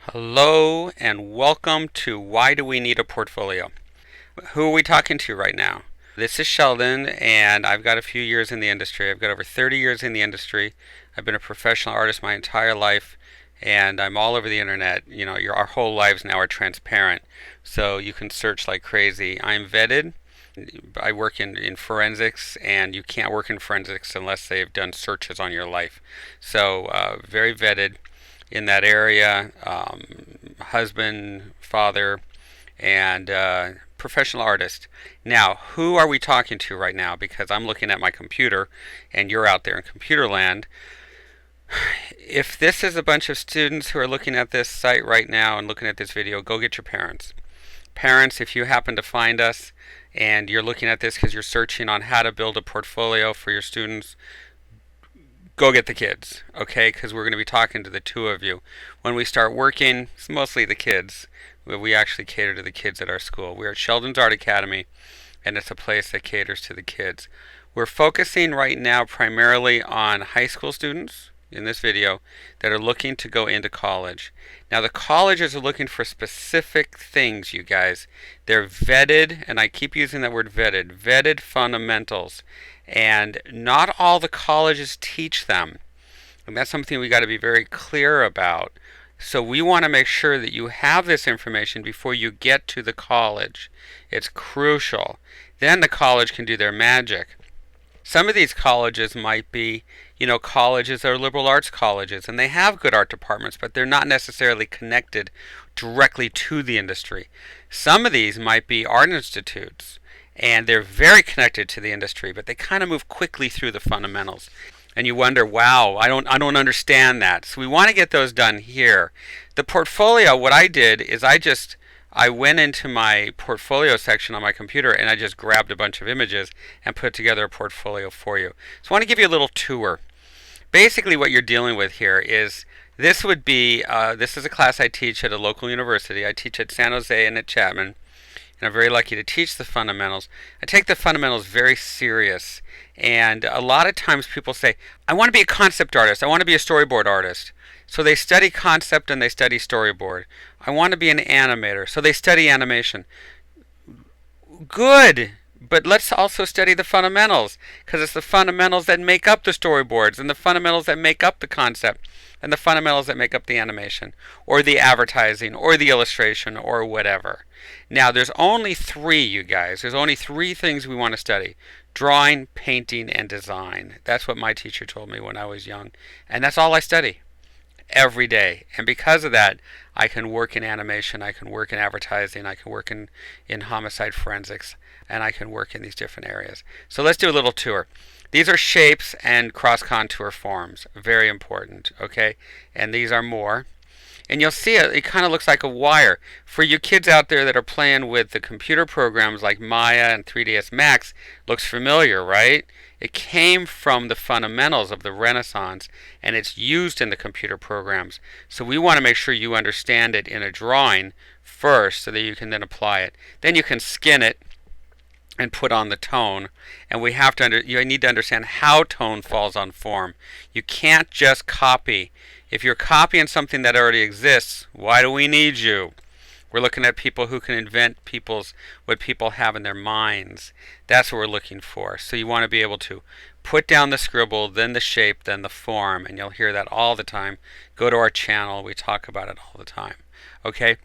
Hello and welcome to Why Do We Need a Portfolio? Who are we talking to right now? This is Sheldon, and I've got a few years in the industry. I've got over 30 years in the industry. I've been a professional artist my entire life, and I'm all over the internet. Our whole lives now are transparent, so you can search like crazy. I'm vetted. I work in forensics, and you can't work in forensics unless they've done searches on your life. So, very vetted in that area, husband, father, and professional artist. Now, who are we talking to right now? Because I'm looking at my computer and you're out there in computer land. If this is a bunch of students who are looking at this site right now and looking at this video, go get your parents. Parents, if you happen to find us and you're looking at this because you're searching on how to build a portfolio for your students, go get the kids, okay? Because we're going to be talking to the two of you. When we start working, it's mostly the kids. We actually cater to the kids at our school. We're at Sheldon's Art Academy, and it's a place that caters to the kids. We're focusing right now primarily on high school students in this video that are looking to go into college. Now, the colleges are looking for specific things, you guys. They're vetted, and I keep using that word vetted fundamentals. And not all the colleges teach them. And that's something we got to be very clear about. So we want to make sure that you have this information before you get to the college. It's crucial. Then the college can do their magic. Some of these colleges might be, colleges are liberal arts colleges, and they have good art departments, but they're not necessarily connected directly to the industry. Some of these might be art institutes, and they're very connected to the industry, but they kind of move quickly through the fundamentals. And you wonder, wow, I don't understand that. So we want to get those done here. The portfolio, what I did is I went into my portfolio section on my computer and I just grabbed a bunch of images and put together a portfolio for you. So I want to give you a little tour. Basically what you're dealing with here is this is a class I teach at a local university. I teach at San Jose and at Chapman, and I'm very lucky to teach the fundamentals. I take the fundamentals very serious, and a lot of times people say, I want to be a concept artist, I want to be a storyboard artist. So they study concept and they study storyboard. I want to be an animator, so they study animation. Good, but let's also study the fundamentals, because it's the fundamentals that make up the storyboards, and the fundamentals that make up the concept, and the fundamentals that make up the animation, or the advertising, or the illustration, or whatever. Now, there's only three, you guys. There's only three things we want to study: drawing, painting, and design. That's what my teacher told me when I was young, and that's all I study every day. And because of that, I can work in animation, I can work in advertising, I can work in homicide forensics, and I can work in these different areas. So let's do a little tour. These are shapes and cross contour forms. Very important, okay? And these are more. And you'll see it kind of looks like a wire. For you kids out there that are playing with the computer programs like Maya and 3ds Max, looks familiar, right? It came from the fundamentals of the Renaissance, and it's used in the computer programs. So we want to make sure you understand it in a drawing first so that you can then apply it. Then you can skin it and put on the tone, and you need to understand how tone falls on form. You can't just copy. If you're copying something that already exists, why do we need you? We're looking at people who can invent what people have in their minds. That's what we're looking for. So you want to be able to put down the scribble, then the shape, then the form, and you'll hear that all the time. Go to our channel, we talk about it all the time. Okay?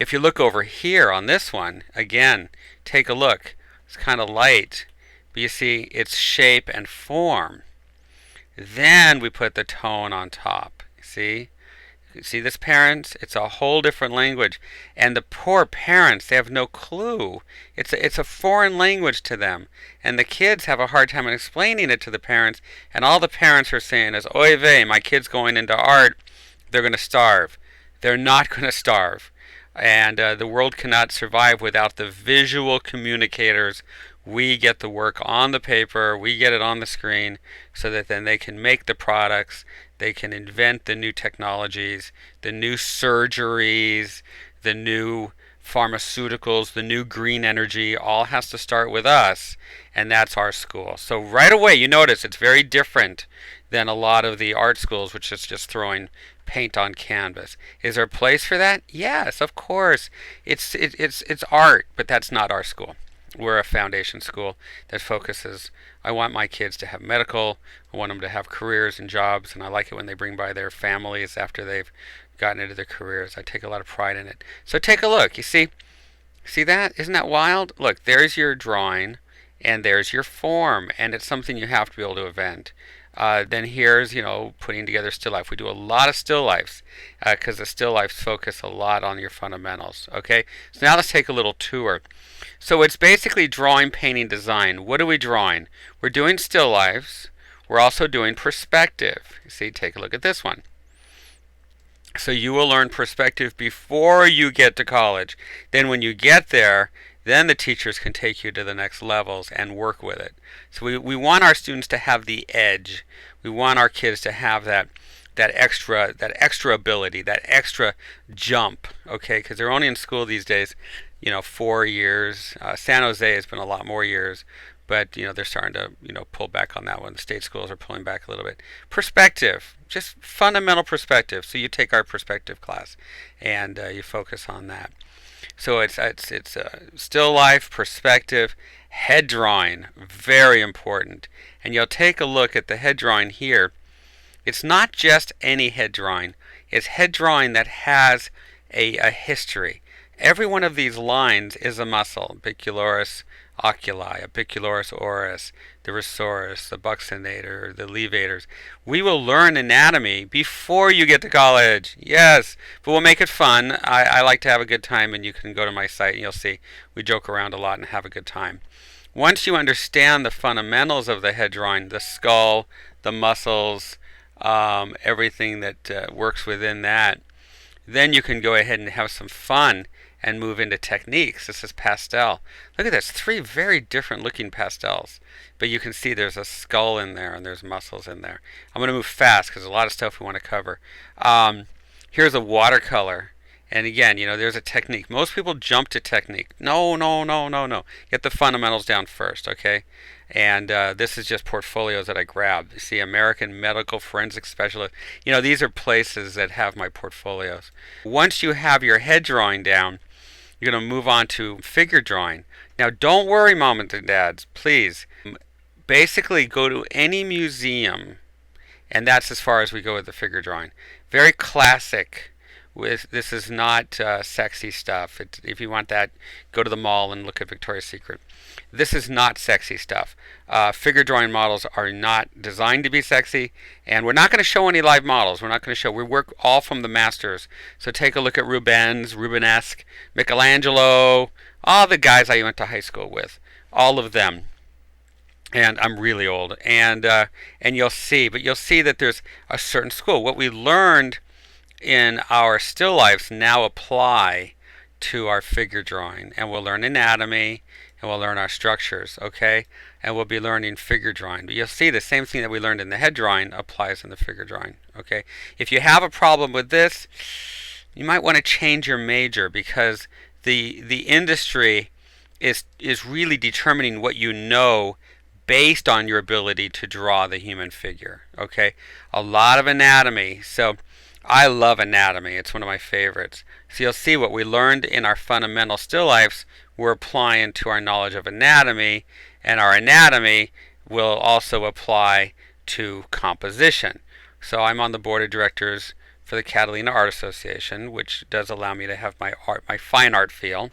If you look over here on this one, again, take a look. It's kind of light, but you see it's shape and form. Then we put the tone on top. See? See this, parents? It's a whole different language. And the poor parents, they have no clue. It's a foreign language to them. And the kids have a hard time explaining it to the parents. And all the parents are saying is, oy vey, my kid's going into art, they're going to starve. They're not going to starve. And the world cannot survive without the visual communicators. We get the work on the paper, we get it on the screen, so that then they can make the products, they can invent the new technologies, the new surgeries, the new pharmaceuticals, the new green energy, all has to start with us, and that's our school. So right away, you notice it's very different than a lot of the art schools, which is just throwing paint on canvas. Is there a place for that? Yes, of course. It's art, but that's not our school. We're a foundation school that focuses. I want my kids to have medical. I want them to have careers and jobs, and I like it when they bring by their families after they've gotten into their careers. I take a lot of pride in it. So take a look. You see that? Isn't that wild? Look, there's your drawing, and there's your form, and it's something you have to be able to invent. Then here's, putting together still life. We do a lot of still lifes because the still lifes focus a lot on your fundamentals. Okay, so now let's take a little tour. So it's basically drawing, painting, design. What are we drawing? We're doing still lifes. We're also doing perspective. You see, take a look at this one. So you will learn perspective before you get to college. Then when you get there, then the teachers can take you to the next levels and work with it. So we want our students to have the edge. We want our kids to have that extra ability, that extra jump, okay? Because they're only in school these days, 4 years. San Jose has been a lot more years, but they're starting to pull back on that one. The state schools are pulling back a little bit. Perspective, just fundamental perspective. So you take our perspective class, and you focus on that. So it's still life, perspective, head drawing, very important. And you'll take a look at the head drawing here. It's not just any head drawing. It's head drawing that has a history. Every one of these lines is a muscle. Biculoris oculi, Biculoris oris, the Rhesaurus, the Buccinator, the Levators. We will learn anatomy before you get to college. Yes, but we'll make it fun. I like to have a good time, and you can go to my site and you'll see we joke around a lot and have a good time. Once you understand the fundamentals of the head drawing, the skull, the muscles, everything that works within that, then you can go ahead and have some fun and move into techniques. This is pastel. Look at this, 3 very different looking pastels. But you can see there's a skull in there and there's muscles in there. I'm going to move fast because there's a lot of stuff we want to cover. Here's a watercolor. And again, there's a technique. Most people jump to technique. No. Get the fundamentals down first, okay? And this is just portfolios that I grabbed. You see, American Medical Forensic Specialist. These are places that have my portfolios. Once you have your head drawing down, you're going to move on to figure drawing. Now, don't worry, moms and dads, please. Basically, go to any museum, and that's as far as we go with the figure drawing. Very classic. This is not sexy stuff. If you want that, go to the mall and look at Victoria's Secret. This is not sexy stuff. Figure drawing models are not designed to be sexy, and we're not going to show any live models. We're not going to show. We work all from the masters. So take a look at Rubens, Rubenesque, Michelangelo, all the guys I went to high school with, all of them. And I'm really old, and you'll see. But you'll see that there's a certain school. What we learned in our still lifes now apply to our figure drawing, and we'll learn anatomy and we'll learn our structures, okay? And we'll be learning figure drawing. But you'll see the same thing that we learned in the head drawing applies in the figure drawing, okay? If you have a problem with this, you might want to change your major, because the industry is really determining what you know based on your ability to draw the human figure, okay? A lot of anatomy. So I love anatomy. It's one of my favorites. So you'll see what we learned in our fundamental still lifes, we're applying to our knowledge of anatomy, and our anatomy will also apply to composition. So I'm on the board of directors for the Catalina Art Association, which does allow me to have my fine art feel,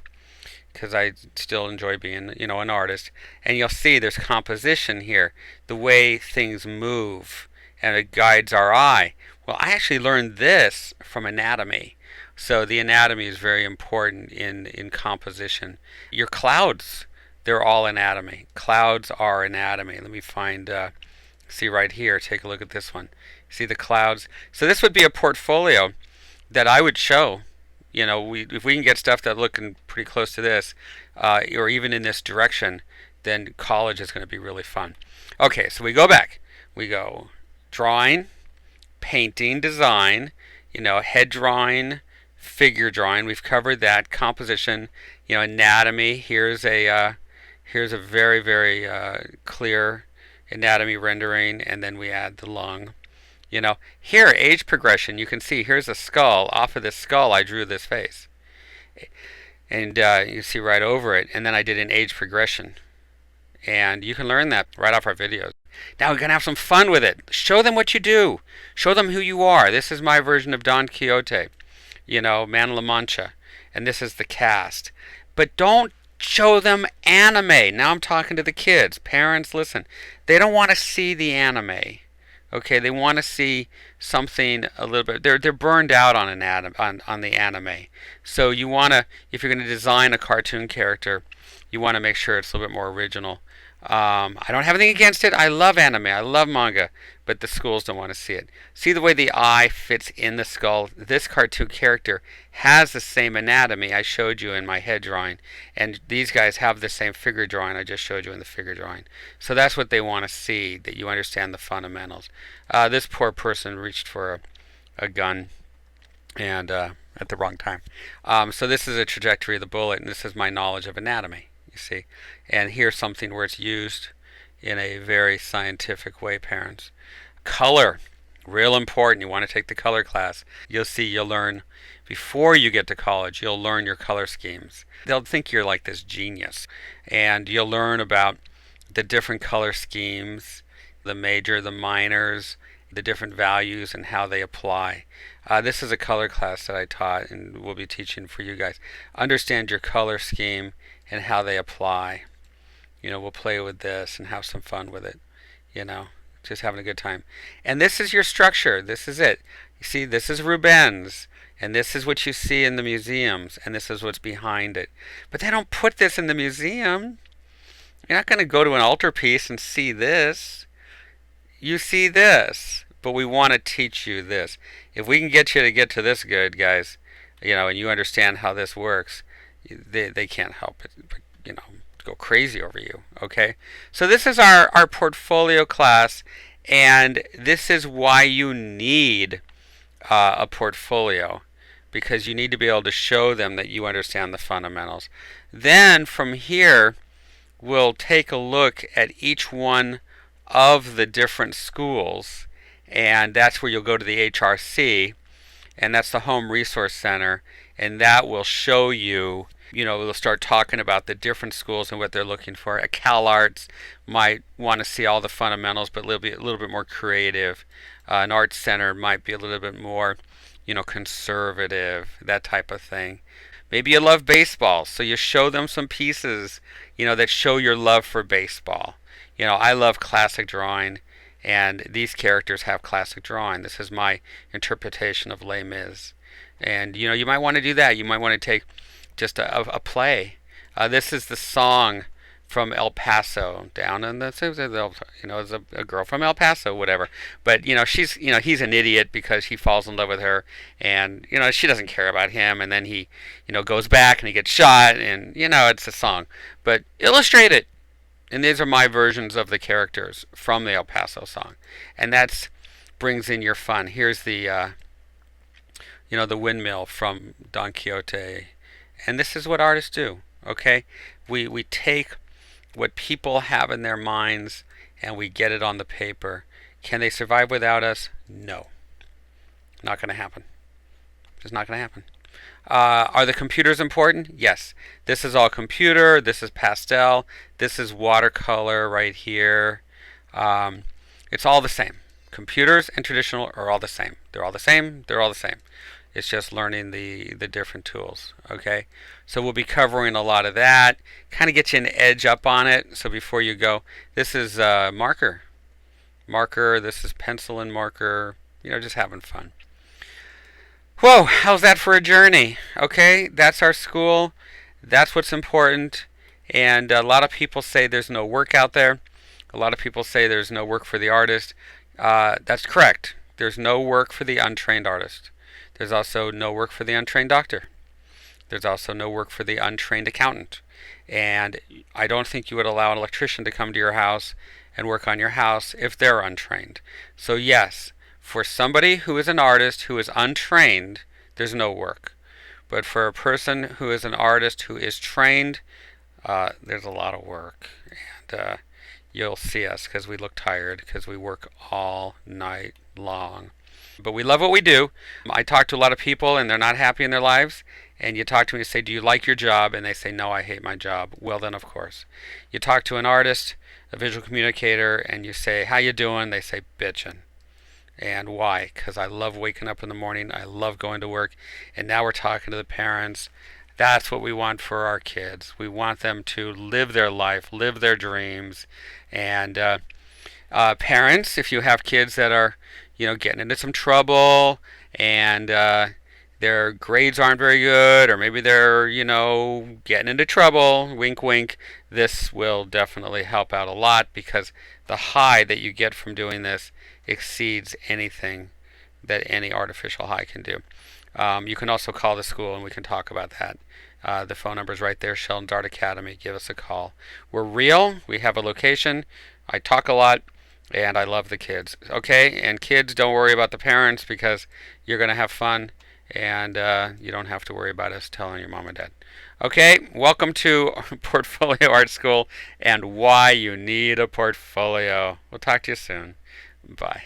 because I still enjoy being, an artist. And you'll see there's composition here, the way things move, and it guides our eye. Well, I actually learned this from anatomy. So the anatomy is very important in composition. Your clouds, they're all anatomy. Clouds are anatomy. Let me find, see right here, take a look at this one. See the clouds? So this would be a portfolio that I would show. If we can get stuff that's looking pretty close to this, or even in this direction, then college is going to be really fun. Okay, so we go back. We go drawing, painting, design, head drawing, figure drawing. We've covered that. Composition, anatomy. Here's a very, very clear anatomy rendering, and then we add the lung. Here, age progression. You can see here's a skull. Off of this skull, I drew this face, and you see right over it. And then I did an age progression, and you can learn that right off our videos. Now we're going to have some fun with it. Show them what you do. Show them who you are. This is my version of Don Quixote, Man of La Mancha. And this is the cast. But don't show them anime. Now I'm talking to the kids. Parents, listen. They don't want to see the anime. Okay, they want to see something a little bit. They're burned out on on the anime. So you want to, if you're going to design a cartoon character, you want to make sure it's a little bit more original. I don't have anything against it. I love anime. I love manga, but the schools don't want to see it. See the way the eye fits in the skull? This cartoon character has the same anatomy I showed you in my head drawing, and these guys have the same figure drawing I just showed you in the figure drawing. So that's what they want to see, that you understand the fundamentals. This poor person reached for a gun and at the wrong time. So this is a trajectory of the bullet, and this is my knowledge of anatomy. You see, and here's something where it's used in a very scientific way, parents. Color, real important. You want to take the color class. You'll learn before you get to college, you'll learn your color schemes. They'll think you're like this genius, and you'll learn about the different color schemes, the major, the minors, the different values and how they apply. This is a color class that I taught and will be teaching for you guys. Understand your color scheme and how they apply. We'll play with this and have some fun with it. Just having a good time. And this is your structure. This is it. You see, this is Rubens, and this is what you see in the museums, and this is what's behind it. But they don't put this in the museum. You're not going to go to an altarpiece and see this. You see this, but we want to teach you this. If we can get you to get to this good, guys, and you understand how this works, they can't help it, go crazy over you. Okay, so this is our portfolio class, and this is why you need a portfolio, because you need to be able to show them that you understand the fundamentals. Then from here, we'll take a look at each one of the different schools, and that's where you'll go to the HRC, and that's the Home Resource Center, and that will show you, we'll start talking about the different schools and what they're looking for. A CalArts might want to see all the fundamentals, but a little bit more creative. An Arts Center might be a little bit more, conservative, that type of thing. Maybe you love baseball, so you show them some pieces, that show your love for baseball. I love classic drawing, and these characters have classic drawing. This is my interpretation of Les Mis. And, you might want to do that. You might want to take just a play. This is the song from El Paso, down in the, it's a girl from El Paso, whatever. But, he's an idiot because he falls in love with her, and, she doesn't care about him, and then he, goes back and he gets shot, and, it's a song. But illustrate it. And these are my versions of the characters from the El Paso song. And that brings in your fun. Here's the, the windmill from Don Quixote. And this is what artists do, okay? We take what people have in their minds and we get it on the paper. Can they survive without us? No. Not going to happen. It's not going to happen. Are the computers important? Yes. This is all computer. This is pastel. This is watercolor right here. It's all the same. Computers and traditional are all the same. They're all the same. They're all the same. It's just learning the different tools. Okay. So we'll be covering a lot of that. Kind of get you an edge up on it. So before you go, this is marker. Marker. This is pencil and marker. Just having fun. Whoa, how's that for a journey? Okay, that's our school. That's what's important. And a lot of people say there's no work out there. A lot of people say there's no work for the artist. That's correct. There's no work for the untrained artist. There's also no work for the untrained doctor. There's also no work for the untrained accountant. And I don't think you would allow an electrician to come to your house and work on your house if they're untrained. So yes, for somebody who is an artist who is untrained, there's no work. But for a person who is an artist who is trained, there's a lot of work. And you'll see us because we look tired because we work all night long. But we love what we do. I talk to a lot of people and they're not happy in their lives. And you talk to them and say, do you like your job? And they say, no, I hate my job. Well, then, of course. You talk to an artist, a visual communicator, and you say, how you doing? They say, bitchin'. And why? Because I love waking up in the morning. I love going to work. And now we're talking to the parents. That's what we want for our kids. We want them to live their life, live their dreams. And parents, if you have kids that are, getting into some trouble and their grades aren't very good, or maybe they're, getting into trouble, wink, wink, this will definitely help out a lot because the high that you get from doing this exceeds anything that any artificial high can do. You can also call the school and we can talk about that. The phone number is right there, Sheldon Dart Academy. Give us a call. We're real. We have a location. I talk a lot. And I love the kids. Okay? And kids, don't worry about the parents because you're going to have fun. And you don't have to worry about us telling your mom and dad. Okay? Welcome to Portfolio Art School and why you need a portfolio. We'll talk to you soon. Bye.